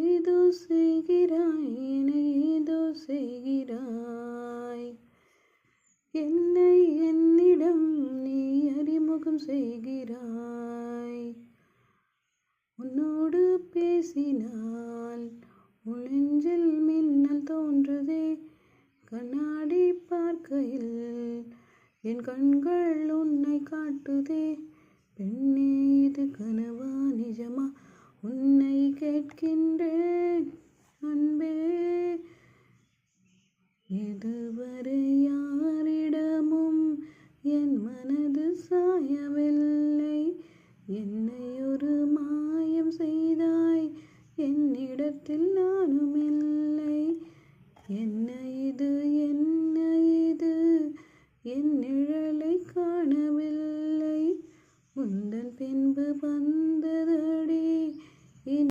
ஏதோ செய்கிறாய் என்னை ஏதோ செய்கிறாய், என்னை என்னிடம் நீ அறிமுகம் செய்கிறாய். உன்னோடு பேசினால் உன் நெஞ்சில் மின்னல் தோன்றுதே, கண்ணாடி பார்க்கையில் என் கண்கள் உன்னை காட்டுதே. பெண்ணே இது கனவா நிஜமா, உன்னை கேட்கின்றேன் அன்பே. இதுவரை யாரிடமும் என் மனது சாயவில்லை, என்னை ஒரு மாயம் செய்தாய், என்னிடத்தில் நானும் இல்லை. என்ன இது என்ன இது, என் நிழலை காணவில்லை, உந்தன் பின்பு வந்ததடி